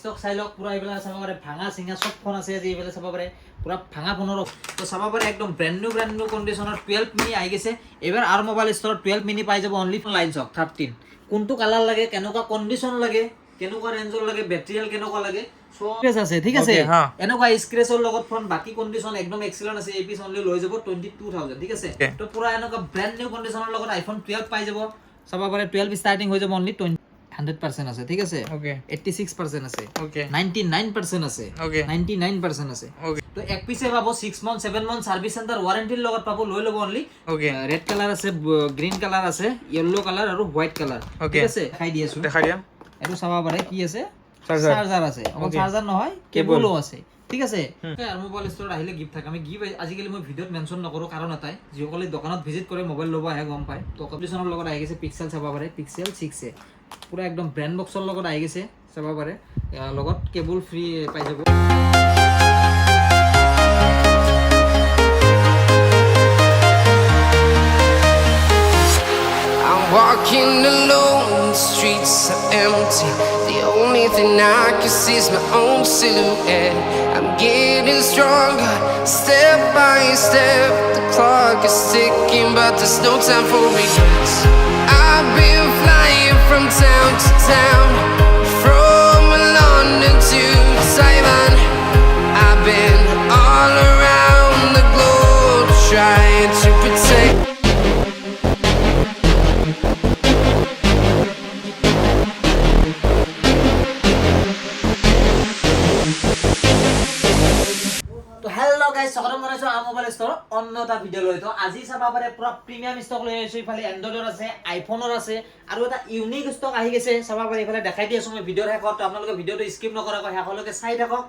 Stock চাই লওক পুৰা এইবিলাক চাব পাৰে ভাঙা চিঙা সব ফোন আছে আজি এইবিলাক চাব পাৰে পুৰা ভাঙা ফোনৰ তো চাব পাৰে একদম ব্ৰ্যান্ড নিউ কন্ডিশনৰ 12 মিনি আহি গৈছে এবাৰ আৰ মোবাইল ষ্টৰত 12 মিনি পাই যাব অনলি লাইন চক 13 কোনটো কালাৰ লাগে কেনেকুৱা কন্ডিশন লাগে কেনেকুৱা ৰেঞ্জৰ লাগে ব্যাটাৰিয়েল কেনেকুৱা লাগে সব আছে ঠিক আছে এনেকুৱা স্ক্ৰেচৰ লগত ফোন বাকি কন্ডিশন একদম এক্সিলেন্ট আছে এই পিস অনলি লৈ যাব 22000 ঠিক আছে তো পুরা এনেকুৱা ব্ৰ্যান্ড নিউ কন্ডিশনৰ লগত আইফোন 12 পাই যাব চাব পাৰে 12 স্টার্টিং হৈ যাব অনলি 100% আছে ঠিক আছে ওকে 86% আছে ওকে 99% আছে ওকে 99% আছে ওকে তো এক পিছে পাবো 6 মান্থ 7 মান্থ সার্ভিস সেন্টার ওয়াৰেন্টিৰ লগত পাবো লৈ লব অনলি ওকে ৰেড কালাৰ আছে গ্ৰিন কালাৰ আছে ইয়েলো কালাৰ আৰু হোয়াইট কালাৰ ঠিক আছে দেখাই দিয়েছো দেখা দিয়া এটো চাবা পাৰে কি আছে চার্জার চার্জার আছে অকল চার্জার নহয় কেবলও আছে ঠিক আছে আর মোবাইল স্টোর আহিলে গিফট থাকে আমি গিফট আজিকালি মই ভিডিওত মেনশন নকৰো কাৰণ এটাই যিসকলে দোকানত ভিজিট কৰে মোবাইল ল'ব আহে গম পায় তো কম্পিটিশনৰ লগত আহি গৈছে পিক্সেল চাবা পাৰে পিক্সেল 6 এ পুৰা একদম ব্ৰ্যান্ড বক্সৰ লগত আহি গৈছে চাবা পাৰে লগত কেবল ফ্ৰী পাই যাব Walking alone, the streets are empty. The only thing I can see is my own silhouette. I'm getting stronger, step by step. The clock is ticking, but there's no time for regrets. I've been flying from town to town, from London to Taiwan. I've been all around the globe trying to protect. তো hello guys স্বাগতম জনাইছো আ mobile store অন্য এটা video লৈ তো আজি চাবা পাৰে পুৰা প্ৰিমিয়াম ষ্টক লৈ আইছো ইফালে এন্ড্ৰইডৰ আছে আইফোনৰ আছে আৰু এটা ইউনিক ষ্টক আহি গৈছে চাবা পাৰে ইফালে দেখাই দি আছো মই ভিডিওৰ শেষত তো আপোনালোকে ভিডিওটো স্কিপ নকৰাকৈ শেষলৈকে চাই থাকক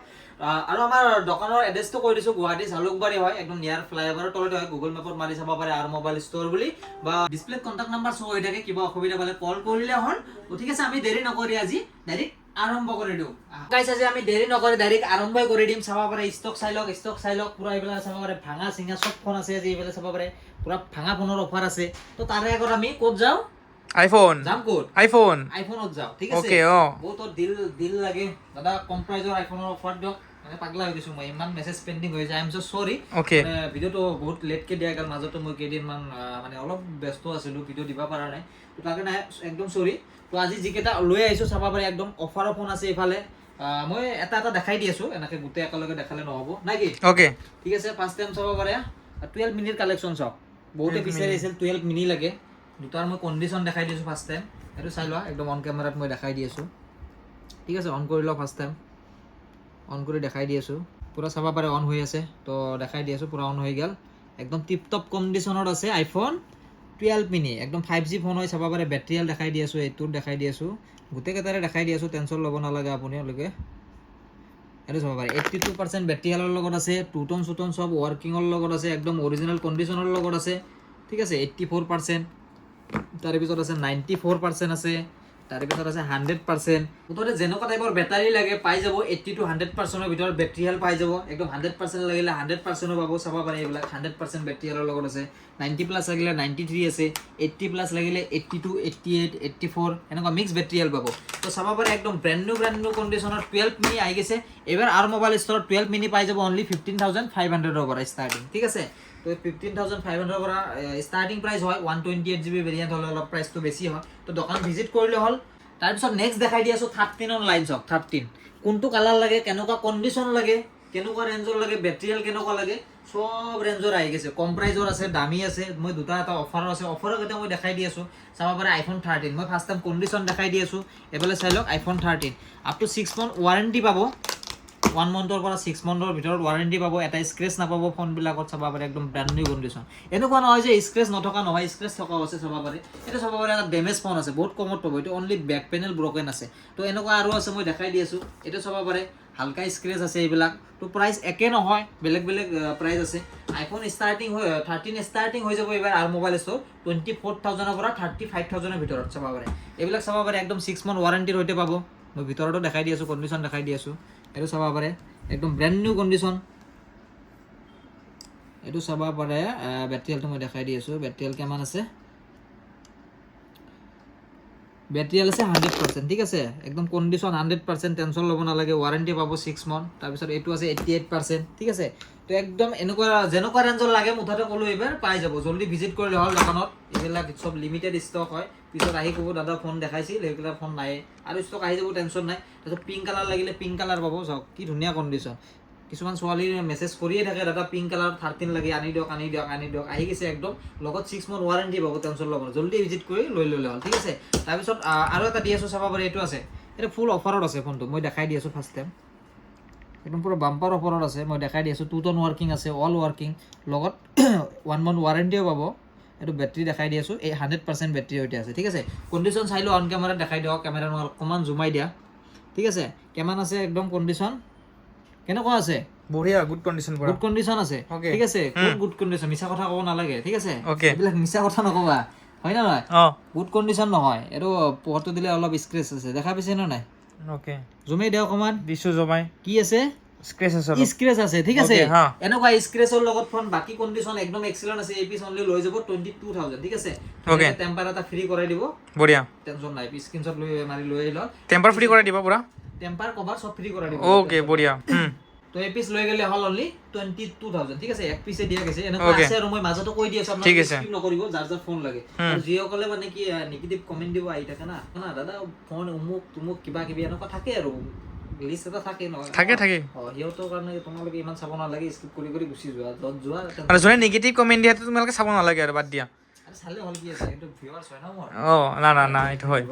আৰু আমাৰ দোকানৰ এড্ৰেছটো কৈ দিছো গুৱাহাটী জালুকবাৰী হয় একদম নিয়াৰ ফ্লাইওভাৰৰ তলতে হয় গুগল মেপত মাৰি চাব পাৰে আৰু মোবাইল ষ্টৰ বুলি বা ডিসপ্লে কন্টাক্ট নাম্বাৰ শো হৈ থাকে কিবা অসুবিধা পালে কল কৰিলে হল তো ঠিক আছে আমি দেৰি নকৰি আজি ডাইৰেক্ট আৰম্ভ কৰি দিও গাইস আজি আমি দেৰি নকৰি ডাইৰেক্ট আৰম্ভ কৰি দিম চাবা পাৰে ষ্টক চাই লওক পুৰা এইবিলাক চাবা পাৰে ভাঙা চিঙা সব ফোন আছে আজি এইবিলাক চাবা পাৰে পুৰা ভাঙা ফোনৰ অফাৰ আছে তো তাৰে আগত আমি ক'ত যাও আইফোন যাম ক'ত আইফোনত যাও ঠিক আছে ওকে বহুত দিল লাগে দাদা কম প্ৰাইজৰ আইফোনৰ অফাৰ দিয়ক মানে পাগলা হৈ গৈছো মই ইমান মেছেজ পেন্ডিং হৈ যায় আই এম সো সৰি ওকে ভিডিওটো বহুত লেট কে দিয়া গল মাজতে মই কেইদিনমান মানে অলপ ব্যস্ত আছিলো ভিডিও দিব পৰা নাই তো তাকে নাই একদম সৰি তো আজি যিকেইটা লৈ আহিছো চাবা পাৰে একদম অফাৰৰ ফোন আছে ইফালে মই এটা দেখাই দি আছো এনেকে গোটেই একেলগে দেখালে নহব নাই কি ওকে ঠিক আছে ফার্স্ট টাইম চাব পাৰে 12 মিনিট কালেকশন চাওক বহুতে বিচাৰি আছিল 12 মিনি লাগে দুটাৰ মই কন্ডিশন দেখাই দিছো ফাৰ্স্ট টাইম এটো চাই লোৱা একদম অন ক্যামেৰাত মই দেখাই দি আছো ঠিক আছে অন কৰি লও ফাৰ্স্ট টাইম অন কৰি দেখাই দি আছো পুৰা চাব পাৰে অন হৈ আছে তো দেখাই দি আছো পুৰা অন হৈ গেল একদম টিপ টপ কন্ডিশনত আছে আইফোন 12 মিনি একদম 5G ফোন হয় চাব পাৰে ব্যাটাৰিয়েল দেখাই দি আছো এইটো দেখাই দি আছো গোটেই কেটাৰে দেখাই দি আছো টেনচন ল'ব নালাগে আপুনিলৈকে এটো চাব পাৰে 82% ব্যাটাৰিয়েলৰ লগত আছে টু টোন সুটন সব ওয়াৰ্কিংৰ লগত আছে একদম অৰিজিনাল কন্ডিশনৰ লগত আছে ঠিক আছে 84% তাৰে পিছত আছে 94% আছে তাৰে পিছত আছে 100% উতৰে যেনেকুৱা টাইপৰ ব্যাটাৰি লাগে পাই যাব 80 to 100% ৰ ভিতৰত ব্যাটাৰি হেল পাই যাব একদম 100% লাগিলে 100% পাব চাব পাৰে এইবিলাক 100% ব্যাটাৰিয়েলৰ লগত আছে 90 প্লাস লাগিলে 93 আছে 80 প্লাস লাগিলে 82 88 84 এনেকুৱা মিক্স ব্যাটাৰিয়েল পাব তো চাব পাৰে একদম ব্ৰ্যান্ড নিউ কন্ডিশনৰ 12 মিনি আহি গৈছে এবাৰ আৰ মোবাইল ষ্টৰত 12 মিনি পাই যাব অনলি 15500 ৰ পৰা স্টাৰ্টিং ঠিক আছে তো 15500 পৰা স্টাৰ্টিং প্ৰাইস হয় 128GB ভেৰিয়েন্ট হলে অলপ প্ৰাইসটো বেছি হয় তো দোকান ভিজিট কৰিলে হল তাৰ পিছত নেক্সট দেখাই দি আছো 13 অন লাইন চক 13 কোনটো কালার লাগে কেনেকুৱা কন্ডিশন লাগে কেনেকুৱা ৰেঞ্জৰ লাগে ব্যাটাৰিয়েল কেনেকুৱা লাগে সব ৰেঞ্জৰ আহি গৈছে কম প্ৰাইজৰ আছে দামী আছে মই দুটা এটা অফাৰ আছে অফাৰৰ কথা মই দেখাই দি আছো চাব পাৰে আইফোন 13 মই ফার্স্ট টাইম কন্ডিশন দেখাই দি আছো এবেলে চাই লওক iPhone 13 up to 6 month warranty পাব 1 মান্থৰ পৰা 6 মান্থৰ ভিতৰত ওয়াৰেন্টি পাব এটা স্ক্ৰেচ নাপাব ফোন বিলাকত চাব পাৰে একদম ব্ৰ্যান্ড নিউ কন্ডিশন এনেকুৱা নহয় যে স্ক্ৰেচ নথকা নহয় স্ক্ৰেচ থকা আছে চাব পাৰে এটা চাব পাৰে এটা ড্যামেজ ফোন আছে বহুত কমত পাব এটো অনলি ব্যাক প্যানেল ব্ৰোকেন আছে তো এনেকুৱা আৰু আছে মই দেখাই দি আছো এটা চাব পাৰে হালকা স্ক্ৰেচ আছে এইবিলাক তো প্ৰাইস একে নহয় বেলেগ প্ৰাইস আছে আইফোন স্টাৰ্টিং হয় 13 স্টাৰ্টিং হৈ যাব এবাৰ আৰ মোবাইল ষ্টৰ 24000 ৰ পৰা 35000 ৰ ভিতৰত চাব পাৰে এইবিলাক চাব পাৰে একদম 6 মান্থ ওয়াৰেন্টি ৰৈতে পাব মই ভিতৰটো দেখাই দি আছো কন্ডিশন দেখাই দি আছো এটো চাব পাৰে একদম ব্ৰ্যান্ড নিউ কন্ডিশন এটো চাব পাৰে ব্যাটাৰিয়েলটো মই দেখাই দি আছো ব্যাটাৰিয়েল কিমান আছে বেটারি আছে 100%, ঠিক আছে একদম কন্ডিশন 100%, টেনশন ল'ব নালাগে। ওয়ারেন্টি পাব 6 মান্থ। তাৰপিছত এইটো আছে 88%, ঠিক আছে। তো একদম এনেকুৱা যেনেকুৱা ৰেঞ্জৰ লাগে মুঠতে ক'লো এইবাৰ পাই যাব। জলদি ভিজিট কৰিলে হ'ল দোকানত। এইবিলাক সব লিমিটেড ষ্টক হয়। পিছত আহি ক'ব দাদা ফোন দেখাইছিল, সেইবিলাক ফোন নাই, আৰু ষ্টক আহি যাব, টেনশ্যন নাই। তাৰপিছত পিংক কালাৰ লাগিলে পিংক কালাৰ পাব। চাওক কি ধুনীয়া কণ্ডিশ্যন। কিছুমান ছোৱালীৰ মেছেজ কৰিয়ে থাকে দাদা পিংক কালাৰ 13 লাগে, আনি দিয়ক আনি দিয়ক আনি দিয়ক। আহি গৈছে একদম লগত 6 মান্থ ৱাৰেণ্টি পাব, টেনশ্যন ল'ব নালাগে। জলদি ভিজিট কৰি লৈ ল'লে হ'ল, ঠিক আছে। তাৰপিছত আৰু এটা দি আছোঁ চাব পাৰি, এইটো আছে। এইটো ফুল অফাৰত আছে ফোনটো, মই দেখাই দি আছোঁ ফাৰ্ষ্ট টাইম। একদম পুৰো বাম্পাৰ অফাৰত আছে, মই দেখাই দি আছোঁ। 2 টন ৱৰ্কিং আছে, অল ৱৰ্কিং, লগত 1 মান্থ ৱাৰেণ্টিও পাব। এইটো বেটাৰী দেখাই দি আছোঁ, এই 100% বেটাৰী সৈতে আছে, ঠিক আছে। কণ্ডিশ্যন চাই লওঁ, অন কেমেৰাত দেখাই দিয়ক। কেমেৰা অকণমান জুমাই দিয়া, ঠিক আছে। কেমান আছে একদম কণ্ডিশ্যন কেনেকুৱা আছে? বঢ়িয়া, গুড কণ্ডিশ্যন পুৰা। গুড কণ্ডিশ্যন আছে, ঠিক আছে। গুড কণ্ডিশ্যন, মিছা কথা ক'ব নালাগে, ঠিক আছে। এইবিলাক মিছা কথা নক'বা, হয় না নহয়? গুড কণ্ডিশ্যন নহয়। এইটো পোহৰটো দিলে অলপ স্ক্ৰেচ আছে, দেখা পাইছে নে নাই? ওকে, জুমাই দিয়া অকণমান, দিছোঁ জমাই। কি আছে? স্ক্ৰেচ আছে, স্ক্ৰেচ আছে, ঠিক আছে। এনেকুৱা স্ক্ৰেচৰ লগত ফোন বাকি কণ্ডিশ্যন একদম এক্সিলেণ্ট আছে। এই পিছ অনলি লৈ যাব 22,000, ঠিক আছে। টেম্পাৰ এটা ফ্ৰী কৰাই দিব, বঢ়িয়া, টেনশ্যন নাই। স্ক্ৰীনশ্বট লৈ মাৰি লৈ আহিল, টেম্পাৰ ফ্ৰী কৰাই দিব পুৰা। টেম্পাৰ কভাৰ সব ফ্ৰী কৰাই দিব। ওকে, বঢ়িয়া। তো এই পিছ লৈ গ'লে হ'ল অনলি 22,000, ঠিক আছে। এক পিছে দিয়া গৈছে। এনেকুৱা আছে আৰু মই মাজতো কৈ দি আছোঁ, আপোনালোকে স্কিপ নকৰিব যাৰ যাৰ ফোন লাগে। আৰু যিসকলে মানে কি নিগেটিভ কমেণ্ট দিব আহি থাকে না দাদা ফোন অমুক তুমুক কিবা কিবি এনেকুৱা থাকে আৰু লিষ্ট এটা থাকে নহয়, থাকে সিহঁতৰ কাৰণে তোমালোকে ইমান চাব নালাগে, স্কিপ কৰি কৰি গুচি যোৱা। য'ত যোৱা আৰু যোনে নিগেটিভ কমেণ্ট দিয়ে তোমালোকে চাব নালাগে আৰু বাদ দিয়া। চালে হ'ল কি আছে, এইটো ভিউৱাৰ্ছ হয় ন মোৰ। না এইটো হয়।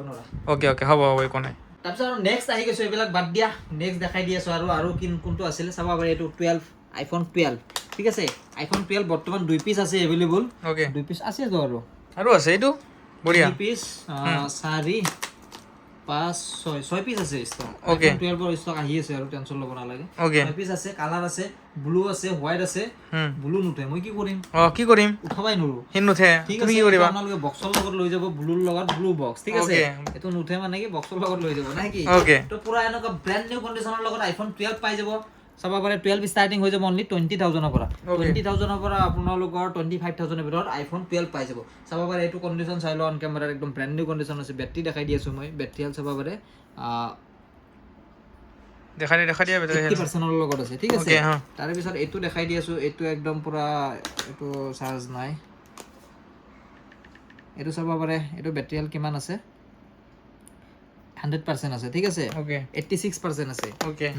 অ'কে হ'ব একো নাই। তাৰপিছত আৰু নেক্সট আহি গৈছোঁ, এইবিলাক বাদ দিয়া। নেক্সট দেখাই দি আছোঁ। আৰু কোনটো আছিলে চাব পাৰি, এইটো 12, iPhone 12, ঠিক আছে। iPhone 12 বৰ্তমান 2 পিচ আছে এভেইলেবল। 2 পিচ আছে তো আৰু আছে এইটো বঢ়িয়া। 2 পিচ 4 5 6 পিচ আছে ষ্টক। 12 ষ্টক আহি আছে আৰু টেনশ্যন ল'ব নালাগে। 6 পিচ আছে, কালাৰ আছে, ব্লু আছে, হোৱাইট আছে। ব্লু নুঠে, মই কি কৰিম? উঠাবাই নোৱাৰো, নুঠে। তুমি কি কৰিবা? আপোনালোকে বক্সৰ লগত লৈ যাব, ব্লুৰ লগত ব্লু বক্স, ঠিক আছে। এইটো নুঠে মানে কি বক্সৰ লগত লৈ যাব, নাই কি? তো পুৰা এনেকুৱা ব্ৰেণ্ড নিউ কণ্ডিশ্যনৰ লগত iPhone 12 পাই যাব। চাব পাৰে 12 ষ্টাৰ্টিং হৈ যাব অনলি 20,000ৰ পৰা। 20,000ৰ পৰা আপোনালোকৰ 25,000ৰ ভিতৰত iPhone 12 পাই যাব। চাব পাৰে এইটো কণ্ডিশ্যন চাই লওঁ অন কেমেৰাত, একদম ব্ৰেণ্ড নিউ কণ্ডিশ্যন আছে। বেটাৰী দেখাই দি আছোঁ মই, বেটাৰী হেল্থ চাব পাৰে দেখাই দিয়া 80%ৰ লগত আছে, ঠিক আছে। তাৰপিছত এইটো দেখাই দি আছোঁ, এইটো একদম পুৰা, এইটো চাৰ্জ নাই। এইটো চাব পাৰে, এইটো বেটাৰী হেল্থ কিমান আছে? 100% আছে, ঠিক আছে। 86% আছে,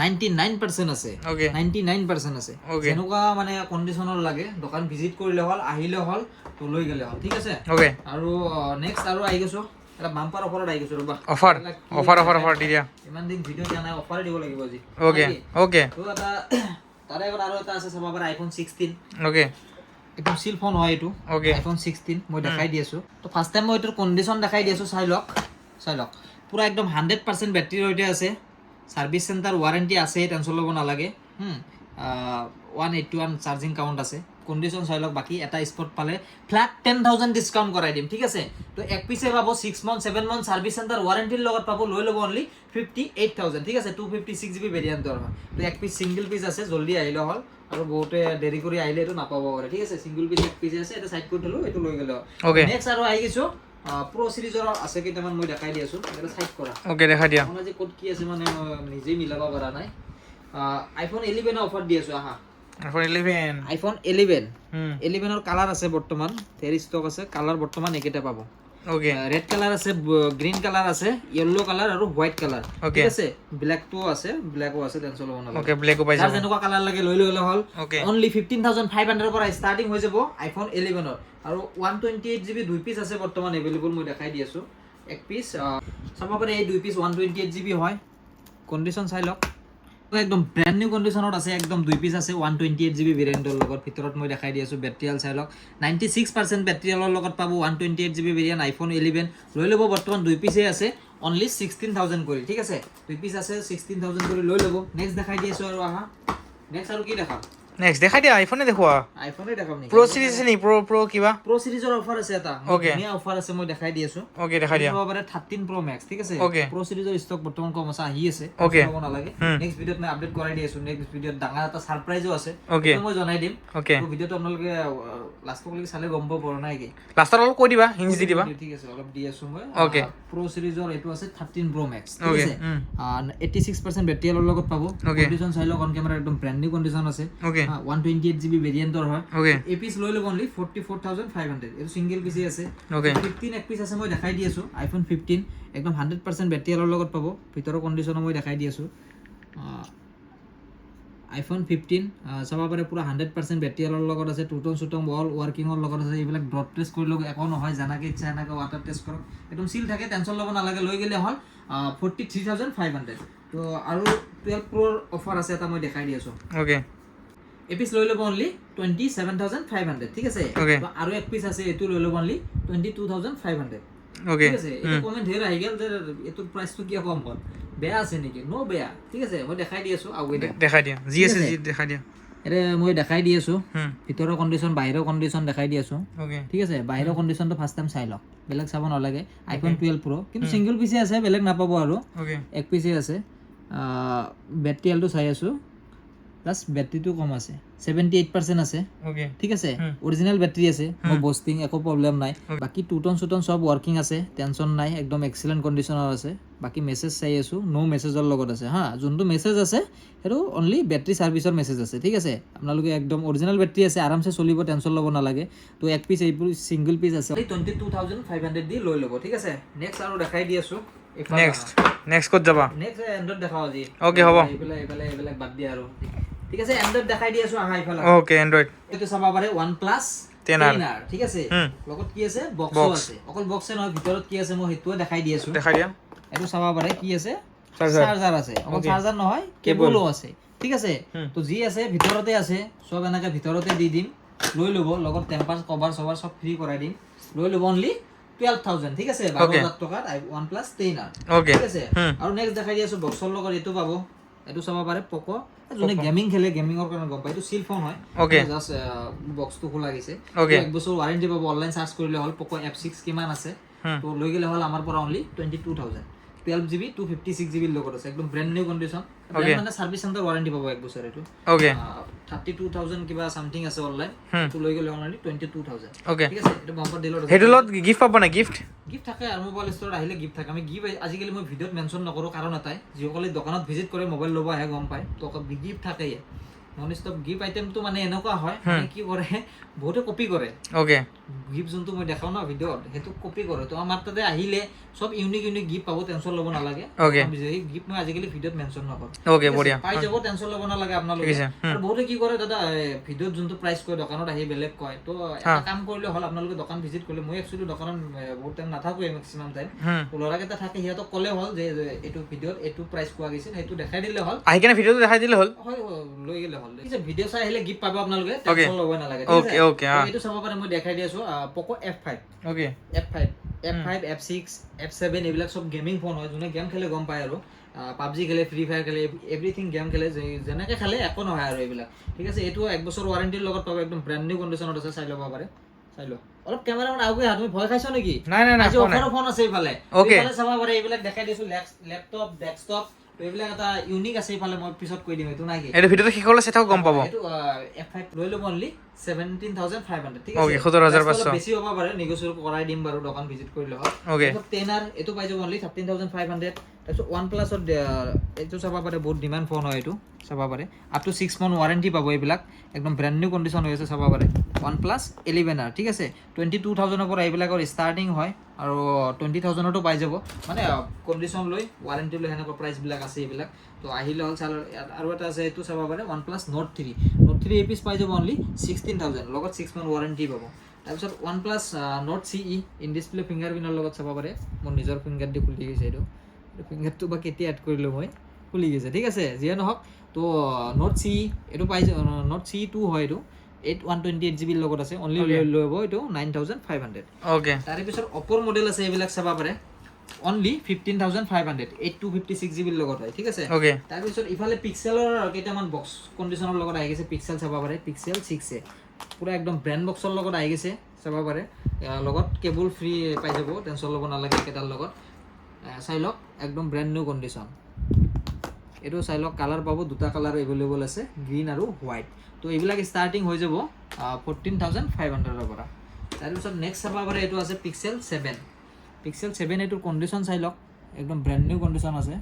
99% আছে, 99% আছে। যেনেকুৱা মানে কণ্ডিশ্যনৰ লাগে দোকান ভিজিট কৰিলে হ'ল, আহিলে হ'ল, তো লৈ গ'লে হ'ল, ঠিক আছে। আৰু নেক্সট আৰু আহি গৈছোঁ, এটা বাম্পাৰ অফাৰত আহি গৈছোঁ ৰ'বা। অফাৰ দি দিয়া। ইমান দিন ভিডিঅ' দিয়া নাই, অফাৰ দিব লাগিব আজি। তো এটা তাৰে আগত আৰু এটা আছে চাব পাৰে, iPhone 16। একদম চিল ফোন হয় এইটো, iPhone 16 মই দেখাই দি আছোঁ। তো ফাৰ্ষ্ট টাইম মই এইটোৰ কণ্ডিশ্যন দেখাই দি আছোঁ, চাই লওক। পুৰা একদম 100% বেটাৰীৰ সৈতে আছে। ছাৰ্ভিচ চেণ্টাৰ ৱাৰেণ্টি আছে, টেনশ্যন ল'ব নালাগে। 181 চাৰ্জিং কাউণ্ট আছে। কণ্ডিশ্যন চাই লওক। বাকী এটা স্পট পালে ফ্লেট 10,000 ডিছকাউণ্ট কৰাই দিম, ঠিক আছে। তো এক পিছে পাব 6 মান্থ 7 মান্থ ছাৰ্ভিচ চেণ্টাৰ ৱাৰেণ্টিৰ লগত পাব। লৈ ল'ব অনলি 58,000, ঠিক আছে। 256GB ভেৰিয়েণ্টৰ হয়। তো এক পিচ ছিংগল পিচ আছে, জল্দি আহিলে হ'ল। আৰু বহুতে দেৰি কৰি আহিলে এইটো নাপাব পাৰে, ঠিক আছে। ছিংগল পিচ এক পিচ আছে, এটা চাইড কৰি থ'লোঁ, এইটো লৈ গ'লে হ'ল। নেক্সট আৰু আহি গৈছোঁ প্ৰ' চিৰিজৰ আছে কেইটামান, মই দেখাই দি আছোঁ। এটা চাইড কৰা, দেখাই দিয়া। আপোনাৰ যে ক'ত কি আছে মানে নিজেই মিলাব পৰা নাই। iPhone 11 অফাৰ দি আছোঁ, আহা। iPhone 11ৰ কালাৰ আছে বৰ্তমান, ধেৰ ষ্টক আছে। কালাৰ বৰ্তমান একেটা পাব। ৰেড কালাৰ আছে, গ্ৰীণ কালাৰ আছে, য়েল্লো কালাৰ আৰু হোৱাইট কালাৰ, ঠিক আছে। ব্লেকটো আছে, ব্লেকো আছে, টেনশ্যন ল'ব নালাগে। যাৰ যেনেকুৱা কালাৰ লাগে লৈ ল'লে হ'ল। অনলি 15,500ৰ পৰা ষ্টাৰ্টিং হৈ যাব iPhone 11ৰ। আৰু 128GB 2 পিচ আছে বৰ্তমান এভেইলেবল, মই দেখাই দি আছোঁ। এক পিচ চাব পাৰে, এই 2 পিচ 128GB হয়। কণ্ডিশ্যন চাই লওক, একদম ব্ৰেণ্ড নিউ কণ্ডিশ্যনত আছে। একদম 2 পিচ আছে 128GB ভেৰিয়েণ্টৰ লগত। ভিতৰত মই দেখাই দি আছোঁ। বেটাৰী হেল্থ চাই লওক, 96% বেটাৰী হেল্থৰ লগত পাব। 128GB ভেৰিয়েণ্ট iPhone 11 লৈ ল'ব। বৰ্তমান 2 পিচেই আছে, অনলি 16,000 কৰি, ঠিক আছে। 2 পিচ আছে, 16,000 কৰি লৈ ল'ব। নেক্সট দেখাই দি আছোঁ আৰু আহা। নেক্সট আৰু কি দেখাম? নেক্সট দেখাই দিয়া আইফোনে দেখুৱা আইফোনে দেখাম নেকি প্ৰ সিৰিজ আছে নি প্ৰ কিবা প্ৰ সিৰিজৰ অফাৰ আছে এটা Okay. ধুনীয়া অফাৰ আছে মই দেখাই দি আছো ওকে দেখাই দিয়া চাব পাৰে 13 Pro Max ঠিক আছে Okay. প্ৰ সিৰিজৰ ষ্টক বৰ্তমান কম আছে আহি আছে Okay. চাব নালাগে নেক্সট ভিডিঅত মই আপডেট কৰাই দি আছো নেক্সট ভিডিঅত ডাঙৰ এটা সাৰপ্ৰাইজও আছে Okay. সেইটো মই জনাই দিম ওকে তো ভিডিঅটো আপোনালোকে লাষ্টলৈকে চালে গম পাব পৰা নাই কি লাষ্টত অলপ কৈ দিবা হিন্স দি দিবা ঠিক আছে অলপ দি আছো মই Okay. প্ৰ সিৰিজৰ এইটো আছে 13 Pro Max ঠিক Okay. আছে 86% বেটাৰীৰ লগত পাব Okay. কণ্ডিশ্যন চাই লওক অন কেমেৰা একদম ব্ৰ্যান্ড নিউ কণ্ডিশ্যন আছে ওকে 128GB ভেৰিয়েন্টৰ হয় ওকে এই পিস লৈ ল'ব অনলি 44500 এইটো সিঙ্গেল পিসি আছে ওকে 15 এক পিস আছে মই দেখাই দি আছো আইফোন 15 একদম 100% বেটাৰীৰ লগত পাব ভিতৰৰ কণ্ডিশ্যন মই দেখাই দি আছো আইফোন 15 চাব পাৰে পুৰা 100% বেটাৰীৰ লগত আছে টুটন সুটন অল ওয়াৰ্কিংৰ লগত আছে এইবিলাক ডট টেষ্ট কৰি লওক একো নহয় জানাকে ইচ্ছা এনেকৈ ৱাটাৰ টেষ্ট কৰক একদম সিল থাকে টেনচন ল'ব নালাগে লৈ গেলে হ'ল 43500 তো আৰু 12 Proৰ অফাৰ আছে এটা মই দেখাই দি আছো ওকে এই পিস লৈ ল'ব অনলি 27500 ঠিক আছে Okay. তো আৰু এক পিস আছে এটো লৈ ল'ব অনলি 22500 ওকে ঠিক আছে এটা কমেন্ট হেৰ আহি গেল যে এটোৰ প্ৰাইসটো কিয় কম হ'ল বেয়া আছে নেকি নো বেয়া ঠিক আছে মই দেখাই দি আছো আগুৱে দেখাই দিয়া জি আছে জি দেখাই দিয়া এৰে মই দেখাই দি আছো ভিতৰৰ কণ্ডিশ্যন বাহিৰৰ কণ্ডিশ্যন দেখাই দি আছো ওকে ঠিক আছে বাহিৰৰ কণ্ডিশ্যনটো ফাৰ্ষ্ট টাইম চাই লওক বেলেগ চাব নালাগে আইফোন 12 Pro কিন্তু সিঙ্গেল পিসে আছে বেলেগ নাপাব আৰু ওকে এক পিসে আছে বেটাৰী এলটো চাই আছো প্লাস বেটাৰীটো কম আছে 78% আছে ওকে ঠিক আছে অৰিজিনাল বেটাৰী আছে নো বস্টিং একো প্ৰবলেম নাই বাকি টুটন সুটন সব ওয়াৰ্কিং আছে টেনশন নাই একদম এক্সিলেন্ট কন্ডিশনৰ আছে বাকি মেসেজ চাই আছো নো মেসেজৰ লগত আছে হা যোনটো মেসেজ আছে হেটো অনলি বেটাৰী সাৰ্ভিসৰ মেসেজ আছে ঠিক আছে আপোনালোকে একদম অৰিজিনাল বেটাৰী আছে আৰামছে চলিব টেনশন ল'ব নালাগে তো এক পিস এইবোৰ সিঙ্গেল পিস আছে 22500 দি লৈ ল'ব ঠিক আছে নেক্সট আৰু দেখাই দি আছো নেক্সট ক'ত যাবা নেক্সট এন্ড্ৰইড দেখাও আজি Okay, হ'ব। এইবিলাক বাদ দিয়া আৰু ঠিক আছে এন্ড্ৰইড দেখাই দি আছো আহা ইফালে ওকে এন্ড্ৰইড এইটো চাব পাৰে OnePlus 10R ঠিক আছে লগত কি আছে বক্সও আছে অকল বক্সে নহয় ভিতৰত কি আছে মই হেতুও দেখাই দি আছো দেখাই দিয়া এইটো চাব পাৰে কি আছে Charger. চাৰ্জাৰ আছে অকল চাৰ্জাৰ নহয় কেবলও আছে ঠিক আছে তো যি আছে ভিতৰতে আছে সব এনেকে ভিতৰতে দি দিম লৈ ল'ব লগত টেম্পাৰ কভাৰ সবাৰ সব ফ্ৰী কৰাই দিম লৈ ল'ব অনলি 12000 ঠিক আছে 12000 টকাত OnePlus 10R ওকে ঠিক আছে আৰু নেক্সট দেখাই দি আছো বক্সৰ লগত এইটো পাব এইটো চাব পাৰে Poco যোনে গেমিং খেলে গেমিংৰ কাৰণে গম পায় এইটো সিল ফোন হয় Okay. জাস্ট বক্সটো খোলা গৈছে Okay. এক বছৰ ওয়াৰেন্টি পাব অনলাইন সাৰ্চ কৰিলে হ'ল Poco F6 কিমান আছে তো লৈ গেলে হ'ল আমাৰ পৰা অনলি 22000 12GB 256GB লগত আছে একদম ব্ৰ্যান্ড নিউ কন্ডিশন মানে সাৰ্ভিস সেন্টাৰ ওয়াৰেন্টি পাব এক বছৰ এইটো ওকে 32000 কিবা সামথিং আছে অনলাইন তো লৈ গেলে অনলি 22000 ওকে ঠিক আছে এটা বাম্পাৰ ডিলৰ হেটো লগত গিফট পাবা না গিফট গিফট থাকে আৰু মোবাইল ষ্টৰত আহিলে গিফট থাকে আমি গিফট আজিকালি মই ভিডিঅ'ত মেনশ্যন নকৰোঁ কাৰণ এটাই যিসকলে দোকানত ভিজিট কৰে মোবাইল ল'ব আহে গম পায় তো গিফট থাকেই নন ষ্টপ গিফট আইটেমটো মানে এনেকুৱা হয় মানে কি কৰে বহুতে কপি কৰে ওকে গিফট যোনটো মই দেখাও না ভিডিঅ'ত সেইটো কপি কৰে তো আমাৰ তাতে আহিলে সব ইউনিক গিফট পাব টেনশন ল'ব নালাগে Okay. গিফট মই আজিকালি ভিডিঅ'ত মেনশ্যন নকৰোঁ ওকে বঢ়িয়া পাই যাব টেনশন ল'ব নালাগে আপোনালোকে ঠিক আছে, আৰু বহুতে কি কৰে দাদা ভিডিঅ'ত যোনটো প্ৰাইচ কয় দোকানত আহি বেলেগ কয় তো এটা কাম কৰিলে হ'ল আপোনালোকে দোকান ভিজিট কৰিলে মই একচুৱেলি দোকানত বহুত টাইম নাথাকোৱে মেক্সিমাম টাইম ল'ৰাকেইটা থাকে সিহঁতক ক'লে হ'ল যে এইটো ভিডিঅ'ত এইটো প্ৰাইচ কোৱা গৈছিল সেইটো দেখাই দিলে হ'ল আহি কেনে ভিডিঅ'টো দেখাই দিলে হ'ল হয় লৈ গেলে হ'ল ঠিক আছে ভিডিঅ' চাই আহিলে গিফট পাব আপোনালোকে টেনশন ল'ব নালাগে ঠিক Okay, আছে okay, তো এইটো চাব পাৰে মই দেখাই দি আছো Poco F5 okay F5 F6 F7 এইবিলাক সব গেমিং ফোন হয় যোনে গেম খেলে গম পায় আৰু পাবজি খেলে ফ্ৰী ফায়াৰ খেলে এভৰিথিং গেম খেলে যেনেকৈ খেলে একো নহয় আৰু এইবিলাক ঠিক আছে এইটো এক বছৰ ওয়াৰেন্টিৰ লগত পাব একদম ব্ৰ্যান্ড নিউ কণ্ডিশ্যনত আছে চাই ল'ব পাৰে চাই ল অলপ কেমেৰামান আগুৱাই আহা তুমি ভয় খাইছ নেকি নাই নাই নাই আজি অফাৰৰ ফোন আছে এইফালে Okay. এইফালে চাব পাৰে এইবিলাক দেখাই দিছো লেপটপ ডেস্কটপ এইবিলাক এটা ইউনিক আছে এইফালে মই পিছত কৈ দিম এইটো নাই কি এইটো ভিডিঅ'টো শেষলৈ চাই থাকক গম পাব এইটো F5 লৈ ল'ব অনলি 17500 ঠিক Okay, আছে 17500 বেছি হ'ব পাৰে নেগোচিয়েট কৰাই দিম বাৰু দোকান ভিজিট কৰিলে হ'ল Okay. 10R এইটো পাই যাব অনলি 13500 তাৰপিছত OnePlus এইটো চাব পাৰে বহুত ডিমাণ্ড ফোন হয় এইটো চাব পাৰে আপ টু 6 মান্থ ওয়াৰেন্টি পাব এইবিলাক একদম ব্ৰ্যান্ড নিউ কণ্ডিশ্যন হৈ আছে চাব পাৰে OnePlus 11R ঠিক আছে 22000 পৰা এইবিলাকৰ ষ্টাৰ্টিং হয় আৰু 20000তো পাই যাব মানে কণ্ডিশ্যন লৈ ওয়াৰেন্টি লৈ হেনেকুৱা প্ৰাইচবিলাক আছে এইবিলাক তো আহিলে হ'ল চাল আৰু এটা আছে এইটো চাব পাৰে OnePlus Note 3 এই পিস পাই যাব অনলি 16000 লগত 6 মান্থ ওয়াৰেন্টি পাব তাৰপিছত OnePlus Note CE in display ফিংগাৰপ্ৰিণ্টৰ লগত চাব পাৰে মোৰ নিজৰ ফিংগাৰ দি খুলি গৈছে এইটো ফিংগাৰটো বা কেতিয়া এড কৰিলো মই খুলি গৈছে ঠিক আছে যিয়ে নহওক তো Note CE এইটো পাই Note CE 2 হয় এইটো 128GB লগত আছে অনলি লৈ ল'ব এইটো 9500 ওকে তাৰে পিছত Oppo মডেল আছে এইবিলাক চাব পাৰে অনলি 15,500 8256 GB লগত হয় ঠিক আছে ওকে তাৰপিছত ইফালে পিক্সেলৰ কেইটামান বক্স কণ্ডিশ্যনৰ লগত আহি গৈছে পিক্সেল চাব পাৰে পিক্সেল 6a পুৰা একদম ব্ৰেণ্ড বক্সৰ লগত আহি গৈছে চাব পাৰে লগত কেবল ফ্ৰী পাই যাব টেনশ্যন ল'ব নালাগে কেইটাৰ লগত চাই লওক একদম ব্ৰেণ্ড নিউ কণ্ডিশ্যন এইটো চাই লওক কালাৰ পাব দুটা কালাৰ এভেইলেবল আছে গ্ৰীণ আৰু হোৱাইট তো এইবিলাক ষ্টাৰ্টিং হৈ যাব 14,500ৰ পৰা তাৰপিছত নেক্সট চাব পাৰে এইটো আছে পিক্সেল 7 এইটোৰ কণ্ডিশ্যন চাই লওক একদম ব্ৰেণ্ড নিউ কণ্ডিশ্যন আছে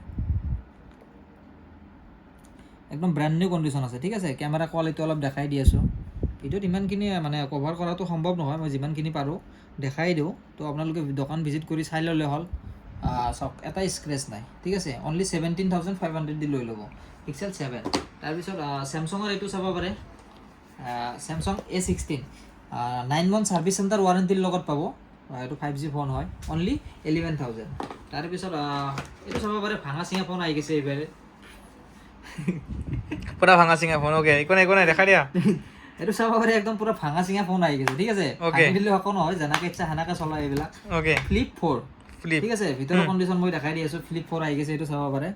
একদম ব্ৰেণ্ড নিউ কণ্ডিশ্যন আছে ঠিক আছে কেমেৰা কোৱালিটি অলপ দেখাই দি আছোঁ ভিডিঅ'ত ইমানখিনি মানে কভাৰ কৰাটো সম্ভৱ নহয় মই যিমানখিনি পাৰোঁ দেখাই দিওঁ তো আপোনালোকে দোকান ভিজিট কৰি চাই ল'লে হ'ল চাওক এটা স্ক্ৰেচ নাই ঠিক আছে অনলি 17,500 দি লৈ ল'ব পিক্সেল 7 তাৰপিছত চেমচাঙৰ এইটো চাব পাৰে Samsung A16 9 month service centre ৱাৰেণ্টিৰ লগত পাব এইটো 5G ফোন হয় অনলি 11,000 তাৰপিছত এইটো চাব পাৰে ভাঙা চিঙা ফোন আহি গৈছে এইবাৰে পুৰা ভাঙা চিঙা ফোন ওকে একো নাই দেখা দিয়া এইটো চাব পাৰে একদম পুৰা ভাঙা চিঙা ফোন আহি গৈছে ঠিক আছে ভাঙি দিলে একো নহয় যেনেকৈ ইচ্ছা সেনেকৈ চলাই এইবিলাক ওকে ফ্লিপ 4 ঠিক আছে ভিতৰৰ কণ্ডিশ্যন মই দেখাই দি আছোঁ ফ্লিপ 4 আহি গৈছে এইটো চাব পাৰে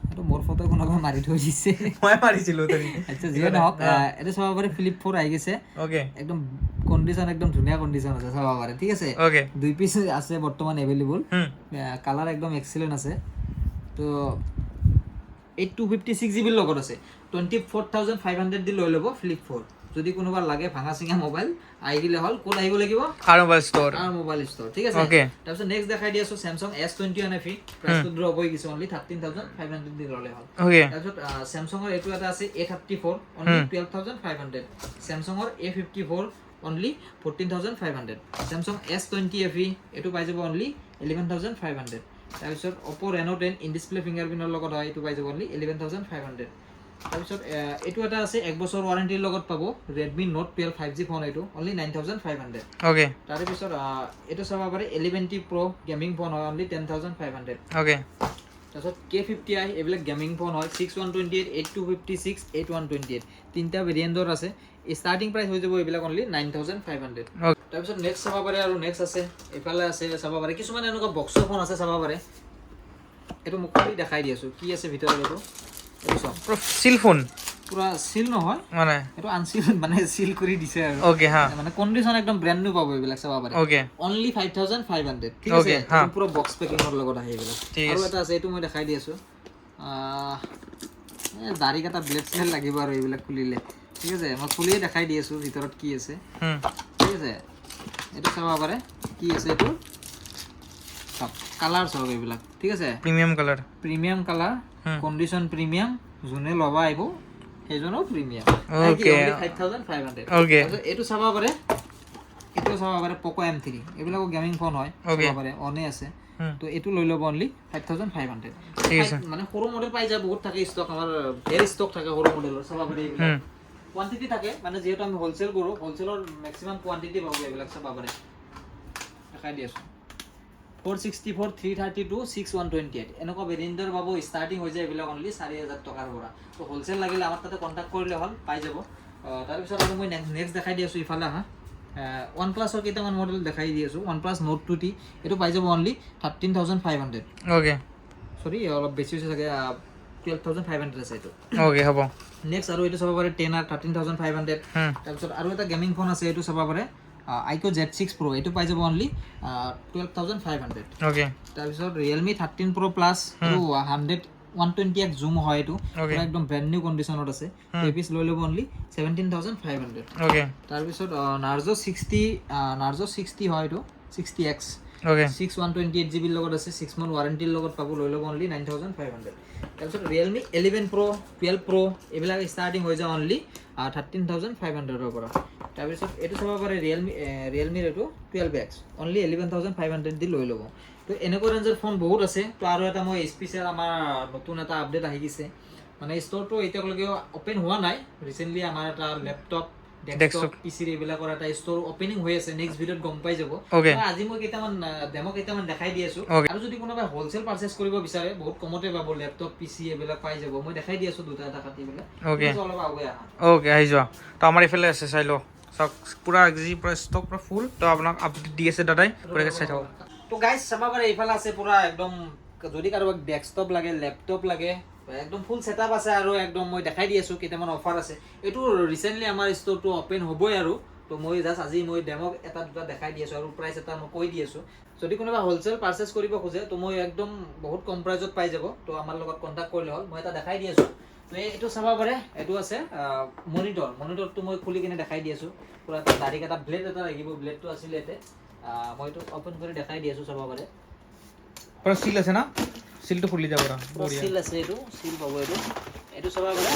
এইটো মোৰ ফটো কোনোবাই মাৰি থৈ দিছে মই মাৰিছিলোঁ আচ্ছা যিয়ে নহওক এইটো চাব পাৰে ফ্লিপ 4 আহি গৈছে ওকে একদম কণ্ডিশ্যন একদম ধুনীয়া কণ্ডিশ্যন আছে চাব পাৰে ঠিক আছে ওকে 2 পিচ আছে বৰ্তমান এভেইলেবল কালাৰ একদম এক্সিলেণ্ট আছে তো 8256 GB লগত আছে 24,500 দি লৈ ল'ব ফ্লিপ 4 যদি কোনোবা লাগে ভাঙা চিঙা মোবাইল আহি দিলে হ'ল ক'ত আহিব লাগিব আৰু মোবাইল ষ্ট'ৰ ঠিক আছে তাৰপিছত নেক্সট দেখাই দি আছোঁ চেমচাং S21 FE প্ৰাইচটো ড্ৰপ হৈ গৈছে অনলি 13,500 দি ল'লে হ'ল তাৰপিছত চেমচাঙৰ এইটো এটা আছে A34 only 12,500 চেমচাঙৰ A54 only 14,500 Samsung S20 FE এইটো পাই যাব অনলি 11,500 তাৰপিছত অপো ৰেনো 10 ইন ডিছপ্লে ফিংগাৰপ্ৰিণ্টৰ লগত হয় এইটো পাই যাব অনলি 11,500 তাৰপিছত এইটো এটা আছে 1 বছৰ ৱাৰেণ্টিৰ লগত পাব Redmi Note 12 5G ফোন এইটো অনলি 9,500 ওকে তাৰপিছত এইটো চাব পাৰে 11T Pro গেমিং ফোন হয় অনলি 10,500 ওকে তাৰপিছত K50i এইবিলাক গেমিং ফোন হয় 6128 8256 8128 তিনিটা ভেৰিয়েণ্টৰ আছে ষ্টাৰ্টিং প্ৰাইচ হৈ যাব এইবিলাক অনলি 9,500 তাৰপিছত নেক্সট চাব পাৰে আৰু নেক্সট আছে এইফালে আছে চাব পাৰে কিছুমান এনেকুৱা বক্সৰ ফোন আছে চাব পাৰে এইটো মোক খালি দেখাই দি আছোঁ কি আছে ভিতৰত এইটো চাওক চিল ফোন পুৰা সিল নহয় মানে এটো আনসিল মানে সিল কৰি দিছে আৰু ওকে হা মানে কন্ডিশন একদম ব্ৰ্যান্ড নিউ পাবো এইবিলাক চাবা পাৰে ওকে অনলি 5500 ঠিক আছে পুৰো বক্স প্যাকিংৰ লগত আহে এইবিলাক আৰু এটা আছে এটো মই দেখাই দি আছো দাড়ি কাটা ব্লেড স্মেল লাগিব আৰু এইবিলাক খুলিলে ঠিক আছে মই খুলিয়ে দেখাই দি আছো ভিতৰত কি আছে ঠিক আছে এটো চাবা পাৰে কি আছে এটো সব কালাৰ সব এইবিলাক ঠিক আছে প্ৰিমিয়াম কালাৰ কন্ডিশন প্ৰিমিয়াম জুনে লবা আইবো হেজনো প্ৰিমিয়াম ওকে 5500 ওকে এটো চাবা পাৰে Poco M3 এবিলাকো গেমিং ফোন হয় চাবা পাৰে অনে আছে তো এটো লৈ লব অনলি 5500 ঠিক আছে মানে সৰু মডেল পাই যায় বহুত থাকে ষ্টক আমাৰ ভেৰি ষ্টক থাকে সৰু মডেলৰ চাবা পাৰে এইবিলাক কোয়ান্টিটি থাকে মানে যেহেতু আমি হোলসেল কৰো হোলসেলৰ ম্যাক্সিমাম কোয়ান্টিটি পাবো এইবিলাক চাবা পাৰে দেখাই দি আছো 464 332 6128 এনেকুৱা ভেৰিয়েন্টৰ পাবো স্টাৰ্টিং হৈ যায় এইবিলাক অনলি 4000 টকাৰ পৰা তো হোলসেল লাগিলে আমাৰ তাতে কন্টাক্ট কৰিলে হ'ল পাই যাব তাৰ পিছত আৰু মই নেক্সট দেখাই দি আছো ইফালে হা OnePlus ৰ কেইটামান মডেল দেখাই দি আছো OnePlus Note 2T এটো পাই যাব অনলি 13500 ওকে সৰি অলপ বেছি হৈছে চাগে 12500 আছে এটো ওকে হ'ব নেক্সট আৰু এটো চাব পাৰে 10R 13500 তাৰ পিছত আৰু এটা গেমিং ফোন আছে এটো চাব পাৰে Ico Z6 Pro এটো পাই যাব অনলি 12500 ওকে তাৰ পিছত Realme 13 Pro Plus এটো 120x zoom হয় এটো একদম ব্র্যান্ড নিউ কন্ডিশনত আছে এপিস লৈ লব অনলি 17500 ওকে তাৰ পিছত Narzo 60 হয় এটো 60x ওকে 6128 GB লগত আছে 6 month ওয়াৰেন্টিৰ লগত পাবো লৈ লব অনলি 9500 তাৰ পিছত Realme 11 Pro 12 Pro এবিলাক স্টাৰ্টিং হৈ যায় অনলি 13500 ৰ পৰা তাৰ পিছত এটো চাব পাৰে Realme এটো 12X অনলি 11500 দি লৈ লব তো এনেকুৱা ৰেঞ্জৰ ফোন বহুত আছে তো আৰু এটা মই স্পেশাল আমাৰ নতুন এটা আপডেট আহি গিছে মানে ষ্টৰটো এতিয়ালৈকে ওপেন হোৱা নাই ৰিসেন্টলি আমাৰ এটা ল্যাপটপ ডেস্কটপ পিসি ৰেবিলাকৰ এটা ষ্টৰ ওপেনিং হৈ আছে নেক্সট ভিডিঅত গম পাই যাব আজি মই কেইটামান ডেমো কেইটামান দেখাই দি আছো আৰু যদি কোনোবা হোলসেল পাৰচেজ কৰিব বিচাৰে বহুত কমতে পাব ল্যাপটপ পিসি এবিলাক পাই যাব মই দেখাই দি আছো দুটা এটা কাটি বেলা ওকে অলপ আগুৱাই আহা ওকে আহি যোৱা তো আমাৰ ইফালে আছে চাই লো সব পুৰা জি পুৰা ষ্টক পুৰা ফুল তো আপোনাক আপডেট দি আছে দাদাই পুৰা চাই থাকক তো গাইজ চাব পাৰে এইফালে আছে পুৰা একদম যদি কাৰোবাক ডেস্কটপ লাগে লেপটপ লাগে একদম ফুল ছেটআপ আছে আৰু একদম মই দেখাই দি আছোঁ কেইটামান অফাৰ আছে এইটো ৰিচেণ্টলি আমাৰ ষ্ট'ৰটো অপেন হ'বই আৰু তো মই জাষ্ট আজি মই ডেমক এটা দুটা দেখাই দি আছোঁ আৰু প্ৰাইচ এটা মই কৈ দি আছোঁ যদি কোনোবা হ'লচেল পাৰ্চেছ কৰিব খোজে তো মই একদম বহুত কম প্ৰাইজত পাই যাব তো আমাৰ লগত কণ্টেক্ট কৰিলে হ'ল মই এটা দেখাই দি আছোঁ তো এইটো চাব পাৰে এইটো আছে মনিটৰটো মই খুলি কিনে দেখাই দি আছোঁ পুৰা ডাইৰেক্ট এটা ব্লেড এটা লাগিব ব্লেডটো আছিলে ইয়াতে মই এইটো অপেন কৰি দেখাই দি আছোঁ চাব পাৰে পুৰা চিল আছে না চিলটো খুলি যাব চিল আছে এইটো চিল পাব এইটো চাব পাৰে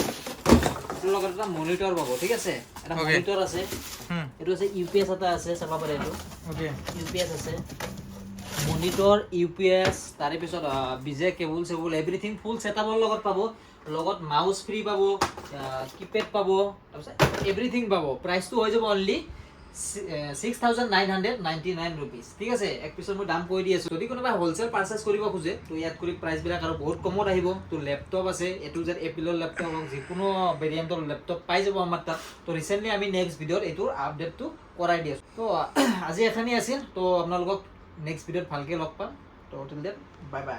এইটোৰ লগত এটা মনিটৰ পাব ঠিক আছে এটা মনিটৰ আছে এইটো আছে ইউপিএছ এটা আছে চাব পাৰে এইটো ইউপিএছ আছে মনিটৰ ইউপিএছ তাৰে পিছত বিজে কেবুল চেবুল এভৰিথিং ফুল ছেটআপৰ লগত পাব লগত মাউচ ফ্ৰী পাব কিপেড পাব তাৰপিছত এভৰিথিং পাব প্ৰাইচটো হৈ যাব অনলি 6,999 rupees ঠিক আছে এক পিছত মই দাম কৈ দি আছোঁ যদি কোনোবা হ'লচেল পাৰ্চেছ কৰিব খোজে তো ইয়াত কৰি প্ৰাইচবিলাক আৰু বহুত কমত আহিব তো লেপটপ আছে এইটো যে এপিলৰ লেপটপ হওক যিকোনো ভেৰিয়েণ্টৰ লেপটপ পাই যাব আমাৰ তাত তো ৰিচেণ্টলি আমি নেক্সট ভিডিঅ'ত এইটোৰ আপডেটটো কৰাই দি আছোঁ তো আজি এখানেই আছিল তো আপোনালোকক নেক্সট ভিডিঅ'ত ভালকৈ লগ পাম তো টিল দেন বাই বাই